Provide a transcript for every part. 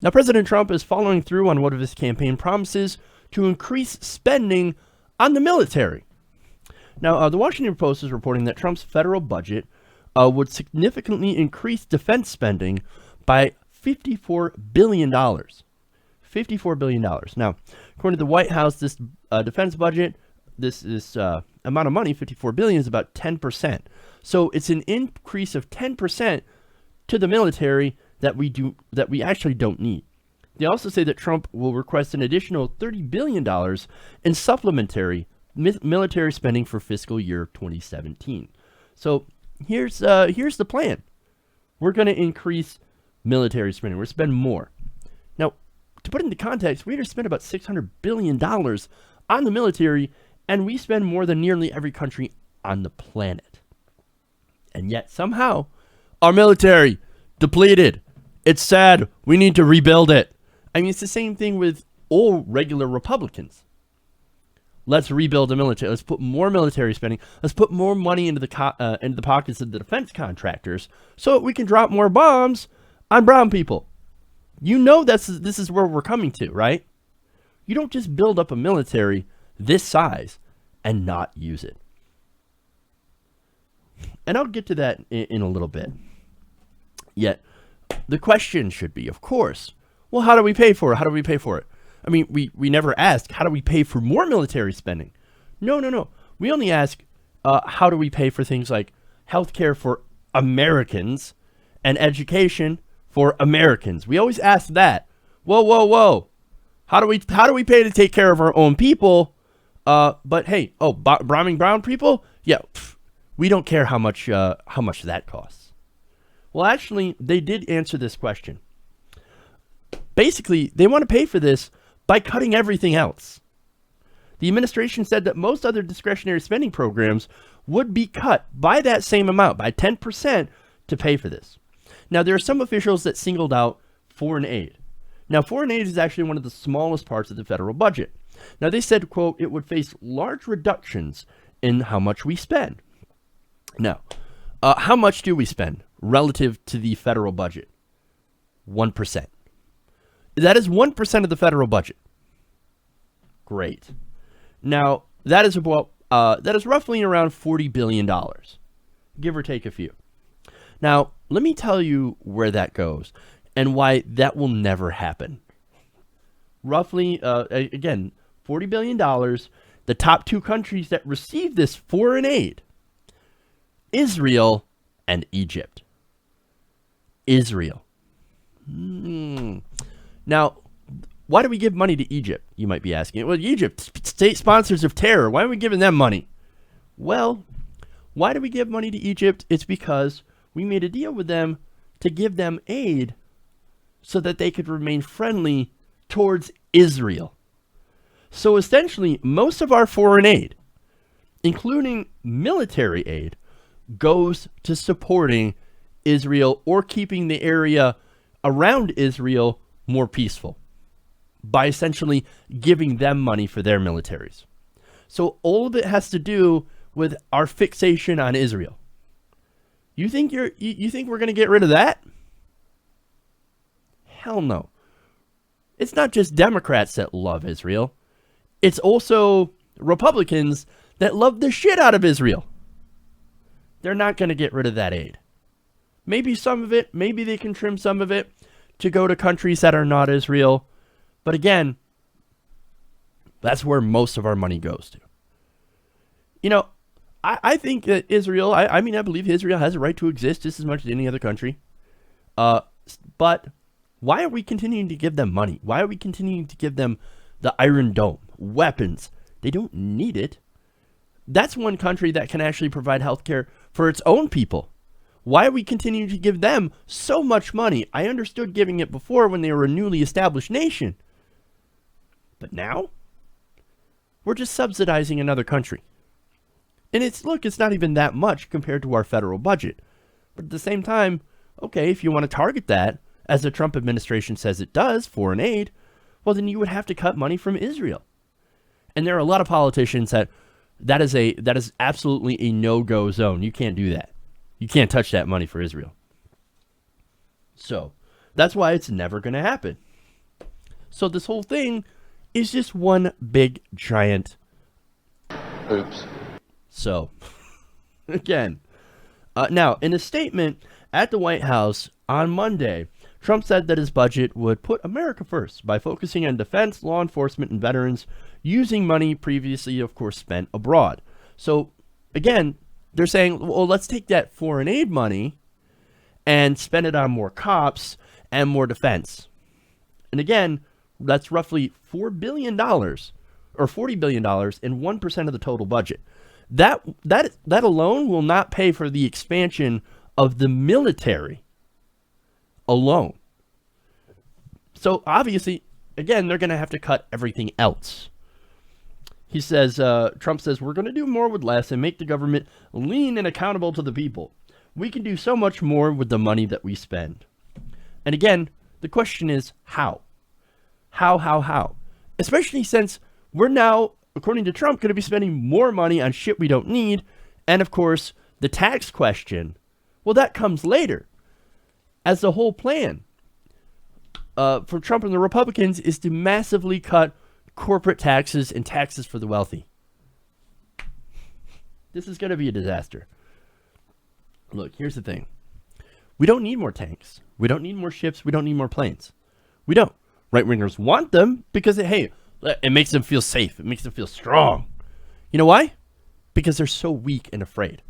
Now, President Trump is following through on one of his campaign promises to increase spending on the military. Now, the Washington Post is reporting that Trump's federal budget would significantly increase defense spending by $54 billion. $54 billion. Now, according to the White House, this defense budget, this amount of money, $54 billion, is about 10%. So it's an increase of 10% to the military that we actually don't need. They also say that Trump will request an additional $30 billion in supplementary military spending for fiscal year 2017. So here's the plan. We're going to increase military spending. We're going to spend more. Now, to put it into context, we just spend about $600 billion on the military, and we spend more than nearly every country on the planet. And yet, somehow, our military, depleted. It's sad. We need to rebuild it. I mean, it's the same thing with all regular Republicans. Let's rebuild the military. Let's put more military spending. Let's put more money into the pockets of the defense contractors so that we can drop more bombs on brown people. You know this is where we're coming to, right? You don't just build up a military this size and not use it. And I'll get to that in a little bit. Yet, the question should be, of course, well, how do we pay for it? How do we pay for it? I mean, we never ask, how do we pay for more military spending? No. We only ask, how do we pay for things like healthcare for Americans and education for Americans? We always ask that. Whoa. How do we pay to take care of our own people? But hey, bombing brown people? Yeah, we don't care how much that costs. Well, actually, they did answer this question. Basically, they want to pay for this by cutting everything else. The administration said that most other discretionary spending programs would be cut by that same amount, by 10%, to pay for this. Now, there are some officials that singled out foreign aid. Now, foreign aid is actually one of the smallest parts of the federal budget. Now, they said, quote, it would face large reductions in how much we spend. Now, how much do we spend relative to the federal budget? 1%. That is 1% of the federal budget. Great. Now, that is roughly around $40 billion, give or take a few. Now, let me tell you where that goes and why that will never happen. Roughly, again, $40 billion, the top two countries that receive this foreign aid, Israel and Egypt. Israel. Now, why do we give money to Egypt? You might be asking. Well, Egypt, state sponsors of terror. Why are we giving them money? Well, why do we give money to Egypt? It's because we made a deal with them to give them aid so that they could remain friendly towards Israel. So essentially, most of our foreign aid, including military aid, goes to supporting Israel or keeping the area around Israel more peaceful by essentially giving them money for their militaries. So all of it has to do with our fixation on Israel. You think we're going to get rid of that? Hell no. It's not just Democrats that love Israel. It's also Republicans that love the shit out of Israel. They're not going to get rid of that aid. Maybe some of it, maybe they can trim some of it to go to countries that are not Israel. But again, that's where most of our money goes to. You know, I think that Israel, I believe Israel has a right to exist just as much as any other country. But why are we continuing to give them money? Why are we continuing to give them the Iron Dome, weapons? They don't need it. That's one country that can actually provide healthcare for its own people. Why are we continuing to give them so much money? I understood giving it before when they were a newly established nation. But now, we're just subsidizing another country. And it's not even that much compared to our federal budget. But at the same time, okay, if you want to target that, as the Trump administration says it does, foreign aid, well, then you would have to cut money from Israel. And there are a lot of politicians that is absolutely a no-go zone. You can't do that. You can't touch that money for Israel. So that's why it's never going to happen. So this whole thing is just one big giant Oops. so. Again, now in a statement at the White House on Monday, Trump said that his budget would put America first by focusing on defense, law enforcement, and veterans, using money previously, of course, spent abroad. So, again, they're saying, well, let's take that foreign aid money and spend it on more cops and more defense. And again, that's roughly $4 billion or $40 billion in 1% of the total budget. That alone will not pay for the expansion of the military alone. So obviously, again, they're going to have to cut everything else. He says, Trump says, we're going to do more with less and make the government lean and accountable to the people. We can do so much more with the money that we spend. And again, the question is how? How? Especially since we're now, according to Trump, going to be spending more money on shit we don't need. And of course, the tax question, well, that comes later. As the whole plan for Trump and the Republicans is to massively cut corporate taxes and taxes for the wealthy. This is going to be a disaster. Look, here's the thing. We don't need more tanks. We don't need more ships. We don't need more planes. We don't. Right-wingers want them because, hey, it makes them feel safe. It makes them feel strong. You know why? Because they're so weak and afraid.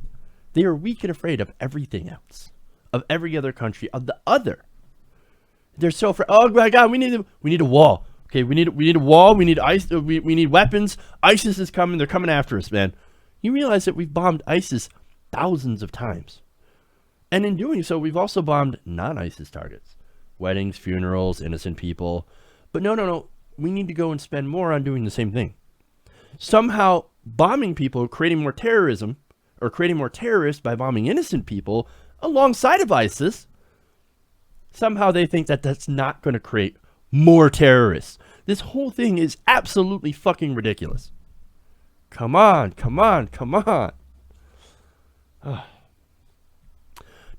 They are weak and afraid of everything else, of every other country, of the other. They're so afraid. Oh my God, we need a wall. Okay, we need a wall. We need ice. We need weapons. ISIS is coming. They're coming after us, man. You realize that we've bombed ISIS thousands of times, and in doing so, we've also bombed non-ISIS targets, weddings, funerals, innocent people. But no. We need to go and spend more on doing the same thing. Somehow, bombing people, creating more terrorism, or creating more terrorists by bombing innocent people alongside of ISIS. Somehow they think that that's not going to create more terrorists. This whole thing is absolutely fucking ridiculous. Come on.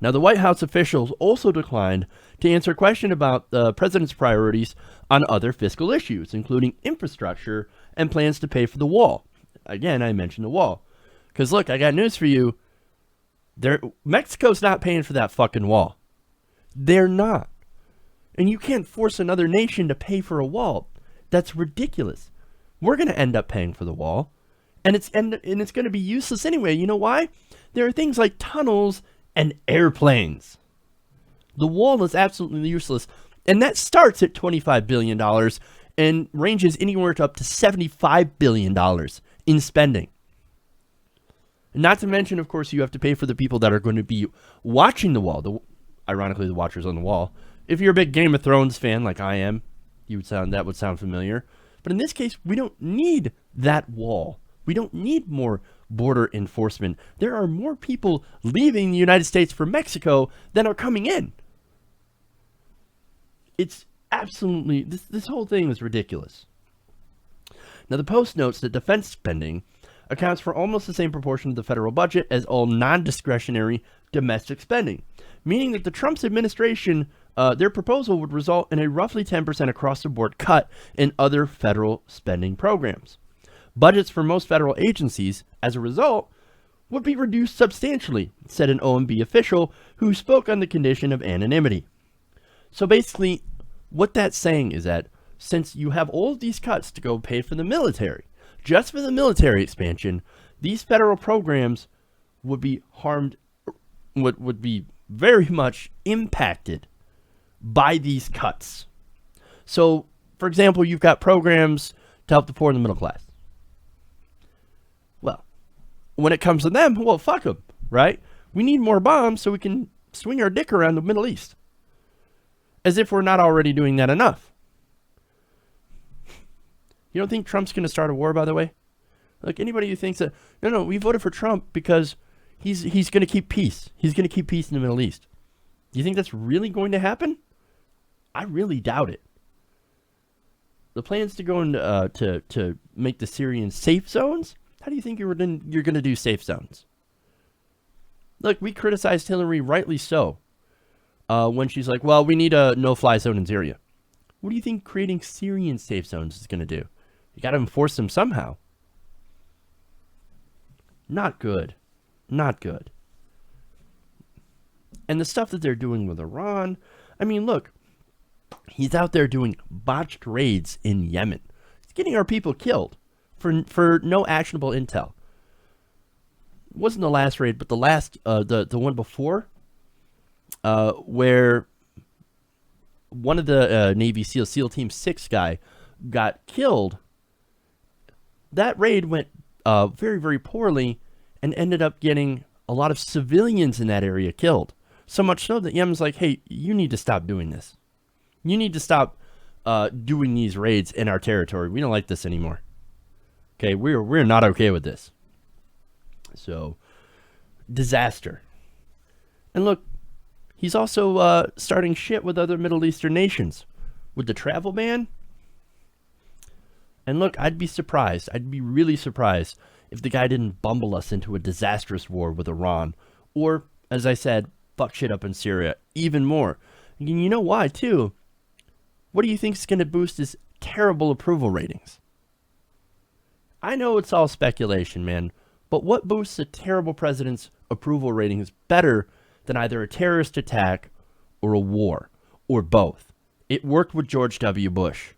Now, the White House officials also declined to answer a question about the president's priorities on other fiscal issues, including infrastructure and plans to pay for the wall. Again, I mentioned the wall. Because look, I got news for you. Mexico's not paying for that fucking wall. They're not. And you can't force another nation to pay for a wall. That's ridiculous. We're going to end up paying for the wall. And it's going to be useless anyway. You know why? There are things like tunnels and airplanes. The wall is absolutely useless. And that starts at $25 billion and ranges anywhere to up to $75 billion in spending. Not to mention, of course, you have to pay for the people that are going to be watching the wall. Ironically, the watchers on the wall. If you're a big Game of Thrones fan like I am, that would sound familiar. But in this case, we don't need that wall. We don't need more border enforcement. There are more people leaving the United States for Mexico than are coming in. It's absolutely, this whole thing is ridiculous. Now, the Post notes that defense spending accounts for almost the same proportion of the federal budget as all non-discretionary domestic spending, meaning that the Trump's administration, their proposal would result in a roughly 10% across-the-board cut in other federal spending programs. Budgets for most federal agencies, as a result, would be reduced substantially, said an OMB official who spoke on the condition of anonymity. So basically, what that's saying is that since you have all of these cuts to go pay for the military, just for the military expansion, these federal programs would be harmed, would be very much impacted by these cuts. So, for example, you've got programs to help the poor and the middle class. Well, when it comes to them, well, fuck them, right? We need more bombs so we can swing our dick around the Middle East. As if we're not already doing that enough. You don't think Trump's going to start a war, by the way? Like, anybody who thinks that, no, we voted for Trump because he's going to keep peace. He's going to keep peace in the Middle East. Do you think that's really going to happen? I really doubt it. The plans to go into to make the Syrians safe zones? How do you think you're going to do safe zones? Look, we criticized Hillary, rightly so, when she's like, well, we need a no-fly zone in Syria. What do you think creating Syrian safe zones is going to do? You got to enforce them somehow. Not good. Not good. And the stuff that they're doing with Iran, I mean, look, he's out there doing botched raids in Yemen. He's getting our people killed for no actionable intel. It wasn't the last raid, but the last, the one before, where one of the Navy SEAL Team 6 guy got killed. That raid went very, very poorly and ended up getting a lot of civilians in that area killed. So much so that Yemen's like, hey, you need to stop doing this. You need to stop doing these raids in our territory. We don't like this anymore. Okay, we're not okay with this. So, disaster. And look, he's also starting shit with other Middle Eastern nations. With the travel ban. And look, I'd be surprised. I'd be really surprised if the guy didn't bumble us into a disastrous war with Iran. Or, as I said, fuck shit up in Syria even more. And you know why, too? What do you think is going to boost his terrible approval ratings? I know it's all speculation, man. But what boosts a terrible president's approval ratings better than either a terrorist attack or a war? Or both? It worked with George W. Bush.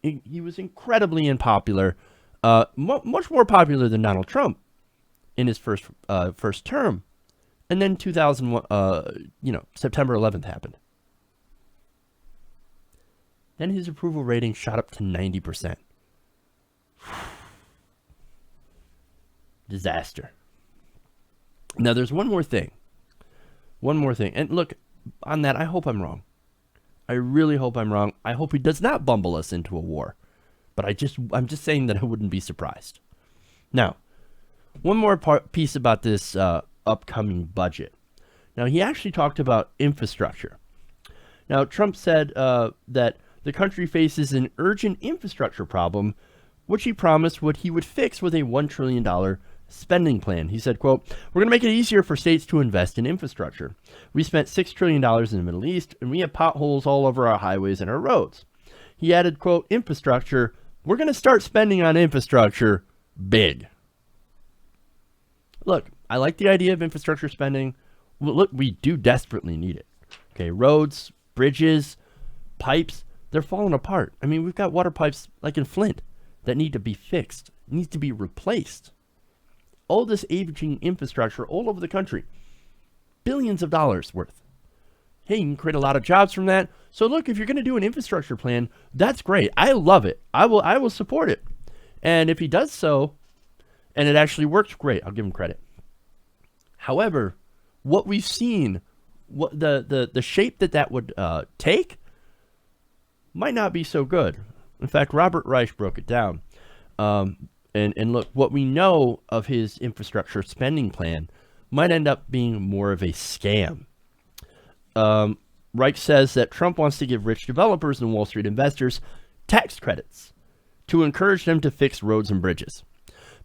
He was incredibly unpopular. Much more popular than Donald Trump in his first term. And then 2001, September 11th happened. Then his approval rating shot up to 90%. Disaster. Now, there's one more thing. And look, on that, I hope I'm wrong. I really hope I'm wrong. I hope he does not bumble us into a war. But I'm just saying that I wouldn't be surprised. Now, one more piece about this upcoming budget. Now, he actually talked about infrastructure. Now, Trump said that the country faces an urgent infrastructure problem, which he promised he would fix with a $1 trillion spending plan. He said, quote, "We're going to make it easier for states to invest in infrastructure. We spent $6 trillion in the Middle East, and we have potholes all over our highways and our roads." He added, quote, "Infrastructure, we're going to start spending on infrastructure big." Look, I like the idea of infrastructure spending. Well, look, we do desperately need it. Okay, roads, bridges, pipes, they're falling apart. I mean, we've got water pipes like in Flint that need to be fixed, need to be replaced. All this aging infrastructure all over the country. Billions of dollars worth. Hey, you can create a lot of jobs from that. So look, if you're going to do an infrastructure plan, that's great. I love it. I will support it. And if he does so, and it actually works, great. I'll give him credit. However, what we've seen, what the shape that would take might not be so good. In fact, Robert Reich broke it down. And look, what we know of his infrastructure spending plan might end up being more of a scam. Reich says that Trump wants to give rich developers and Wall Street investors tax credits to encourage them to fix roads and bridges.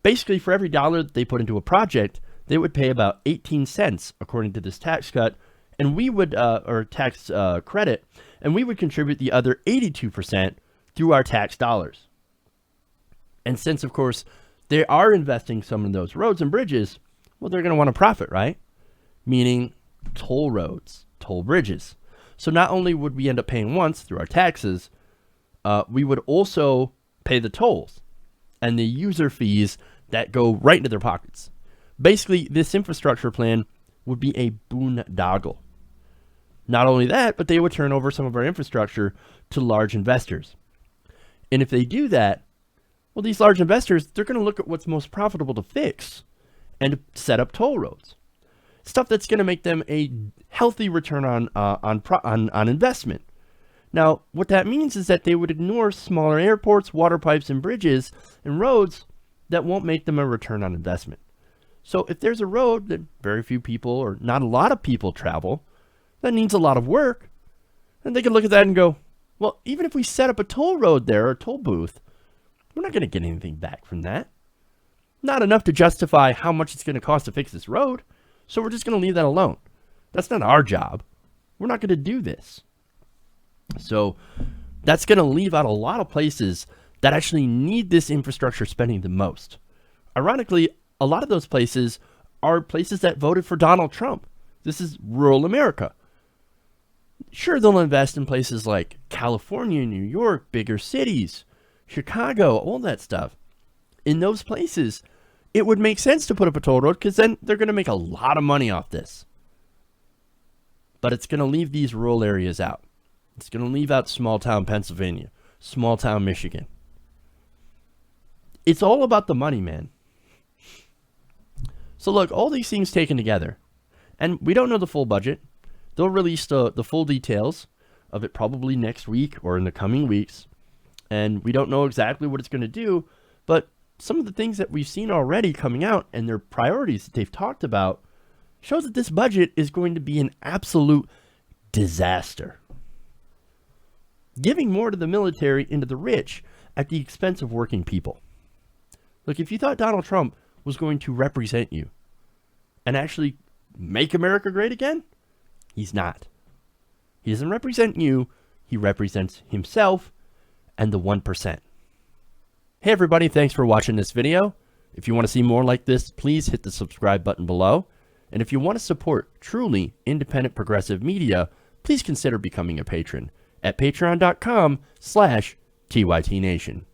Basically, for every dollar that they put into a project, they would pay about 18 cents, according to this tax cut, and we would, or tax credit, and we would contribute the other 82% through our tax dollars. And since, of course, they are investing some in those roads and bridges, well, they're going to want to profit, right? Meaning toll roads, toll bridges. So not only would we end up paying once through our taxes, we would also pay the tolls and the user fees that go right into their pockets. Basically, this infrastructure plan would be a boondoggle. Not only that, but they would turn over some of our infrastructure to large investors. And if they do that, well, these large investors, they're going to look at what's most profitable to fix and set up toll roads. Stuff that's going to make them a healthy return on investment. Now, what that means is that they would ignore smaller airports, water pipes, and bridges and roads that won't make them a return on investment. So if there's a road that very few people or not a lot of people travel, that needs a lot of work, then they can look at that and go, well, even if we set up a toll road there or a toll booth, we're not going to get anything back from that. Not enough to justify how much it's going to cost to fix this road. So we're just going to leave that alone. That's not our job. We're not going to do this. So that's going to leave out a lot of places that actually need this infrastructure spending the most. Ironically, a lot of those places are places that voted for Donald Trump. This is rural America. Sure, they'll invest in places like California, New York, bigger cities, Chicago, all that stuff. In those places, it would make sense to put up a toll road because then they're going to make a lot of money off this. But it's going to leave these rural areas out. It's going to leave out small town Pennsylvania, small town Michigan. It's all about the money, man. So look, all these things taken together, and we don't know the full budget. They'll release the full details of it probably next week or in the coming weeks. And we don't know exactly what it's going to do, but some of the things that we've seen already coming out and their priorities that they've talked about shows that this budget is going to be an absolute disaster. Giving more to the military and to the rich at the expense of working people. Look, if you thought Donald Trump was going to represent you and actually make America great again, he's not. He doesn't represent you. He represents himself and the 1%. Hey everybody, thanks for watching this video. If you want to see more like this, please hit the subscribe button below. And if you want to support truly independent progressive media, please consider becoming a patron at patreon.com/TYTNation.